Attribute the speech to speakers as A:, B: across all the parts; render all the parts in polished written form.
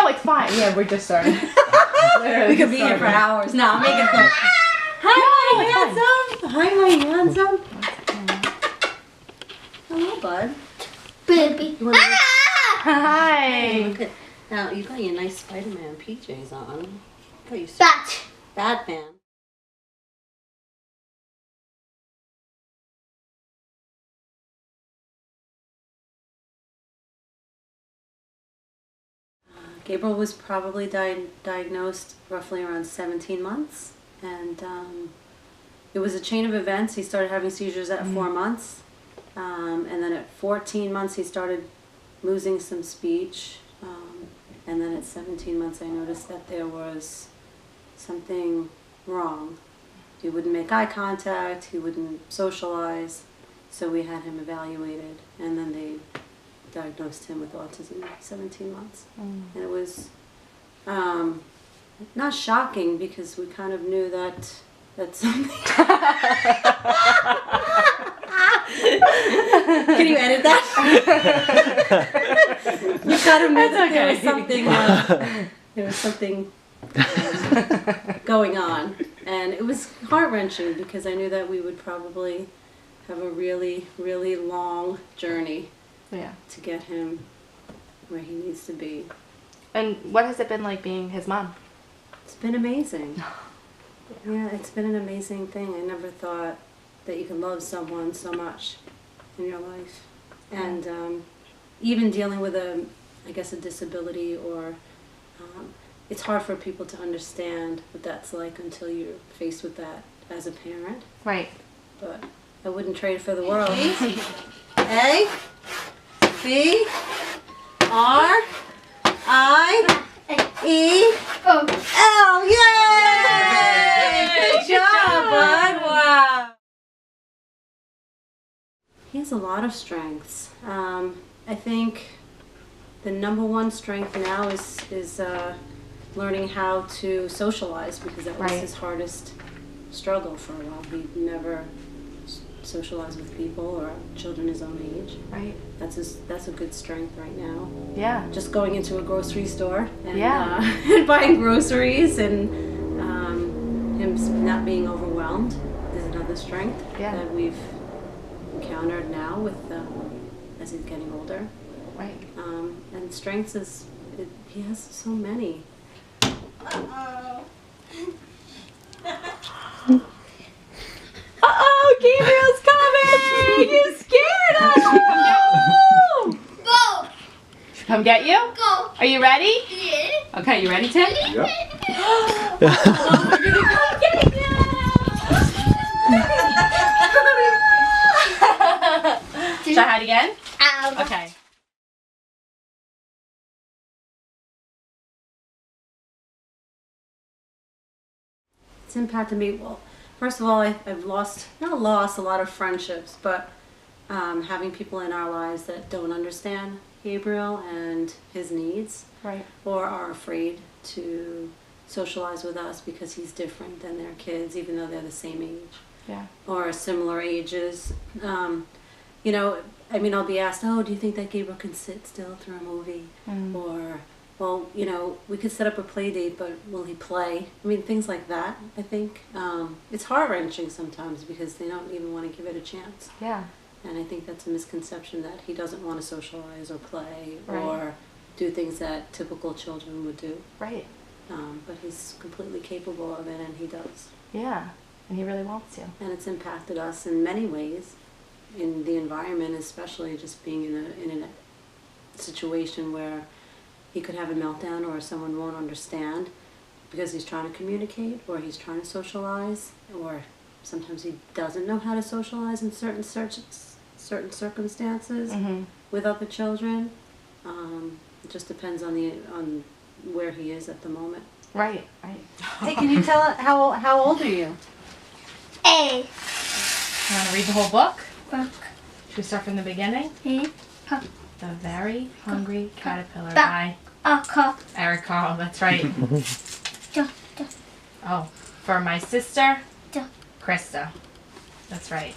A: No, it's fine. Yeah, we're just starting.
B: We could be here for hours. No, I'm making fun. Hi, my handsome. Hello, bud.
C: Baby.
A: Hi.
B: Look at, now, you got your nice Spider-Man PJs on. Got you
C: Bat.
B: Batman. Gabriel was probably diagnosed roughly around 17 months, and it was a chain of events. He started having seizures at 4 months, and then at 14 months he started losing some speech, and then at 17 months I noticed that there was something wrong. He wouldn't make eye contact, he wouldn't socialize, so we had him evaluated, and then they diagnosed him with autism at 17 months. And it was not shocking because we kind of knew that that's something. Can you edit that? We kind of knew that there was something going on. And it was heart-wrenching because I knew that we would probably have a really, really long journey to get him where he needs to be.
A: And what has it been like being his mom?
B: It's been amazing. Yeah, it's been an amazing thing. I never thought that you could love someone so much in your life. And even dealing with a disability, or it's hard for people to understand what that's like until you're faced with that as a parent.
A: Right.
B: But I wouldn't trade for the world. A, B, R, I, E, L. Yay! Good job, bud. Wow. He has a lot of strengths. I think the number one strength now is learning how to socialize, because that was his hardest struggle for a while. He never socialize with people or children his own age.
A: Right.
B: That's a good strength right now.
A: Yeah.
B: Just going into a grocery store and,
A: Yeah.
B: and buying groceries, and him not being overwhelmed is another strength that we've encountered now with as he's getting older.
A: Right.
B: And strengths he has so many.
A: Uh-oh, Gabriel's coming! You scared us!
C: Go.
A: Come get you?
C: Go.
A: Are you ready?
C: Yeah.
A: Okay, you ready, Tim?
D: Yep.
A: Oh, we're gonna come get you! Should I hide again?
C: Ow.
A: Okay.
B: It's impacted me. Well, first of all, I've not lost a lot of friendships, but having people in our lives that don't understand Gabriel and his needs, or are afraid to socialize with us because he's different than their kids, even though they're the same age, or similar ages. You know, I mean, I'll be asked, "Oh, do you think that Gabriel can sit still through a movie?" Or, "Well, you know, we could set up a play date, but will he play?" I mean, things like that, I think. It's heart-wrenching sometimes because they don't even want to give it a chance.
A: Yeah.
B: And I think that's a misconception that he doesn't want to socialize or play or do things that typical children would do.
A: Right.
B: But he's completely capable of it, and he does.
A: Yeah, and he really wants to.
B: And it's impacted us in many ways, in the environment, especially just being in a situation where he could have a meltdown, or someone won't understand because he's trying to communicate, or he's trying to socialize, or sometimes he doesn't know how to socialize in certain circumstances with other children. It just depends on where he is at the moment.
A: Right.
B: Hey, can you tell how old are you?
C: A.
A: You want to read the whole book?
C: Book.
A: Should we start from the beginning? The Very Hungry Caterpillar by Eric Carle. That's right. Oh, for my sister, Krista. That's right.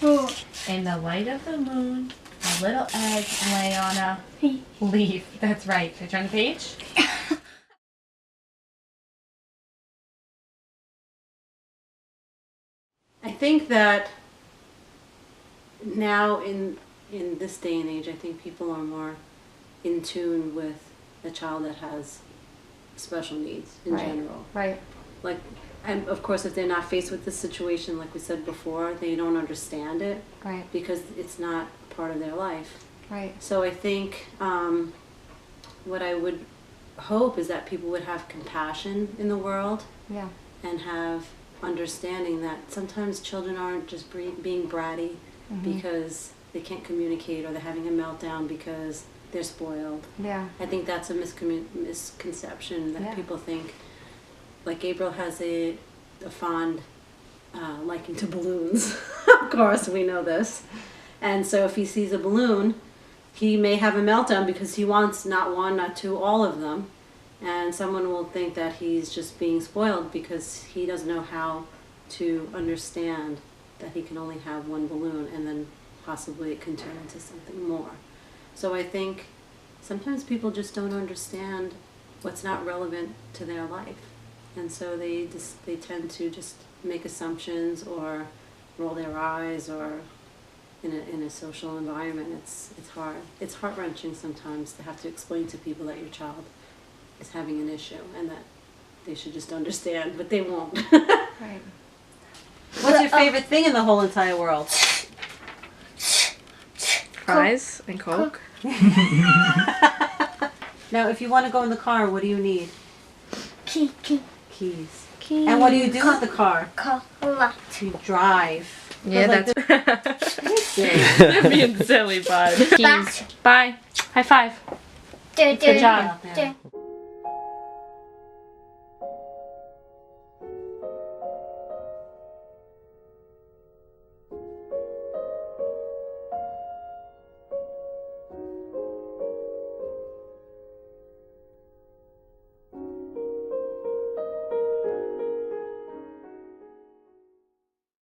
A: In the light of the moon, a little egg lay on a leaf. That's right. Should I turn the page?
B: think that now in this day and age, I think people are more in tune with a child that has special needs in general.
D: Right.
B: Like, and of course, if they're not faced with this situation, like we said before, they don't understand it.
D: Right.
B: Because it's not part of their life.
D: Right.
B: So I think what I would hope is that people would have compassion in the world.
D: Yeah.
B: And have understanding that sometimes children aren't just being bratty because they can't communicate, or they're having a meltdown because they're spoiled.
D: Yeah.
B: I think that's a misconception that people think. Like Gabriel has a fond liking to balloons. Of course, we know this. And so if he sees a balloon, he may have a meltdown because he wants not one, not two, all of them. And someone will think that he's just being spoiled because he doesn't know how to understand that he can only have one balloon, and then possibly it can turn into something more. So I think sometimes people just don't understand what's not relevant to their life. And so they tend to just make assumptions or roll their eyes, or in a social environment, it's hard. It's heart-wrenching sometimes to have to explain to people that your child is having an issue and that they should just understand, but they won't.
D: Right.
B: What's your favorite thing in the whole entire world?
A: Fries and Coke.
B: Now, if you want to go in the car, what do you need?
C: Key.
B: Keys. And what do you do with the car?
C: Car.
B: You drive.
A: Yeah,
B: Like
A: that's You're being silly, bud. Keys. Bye. High five.
C: Good
B: job.
C: job.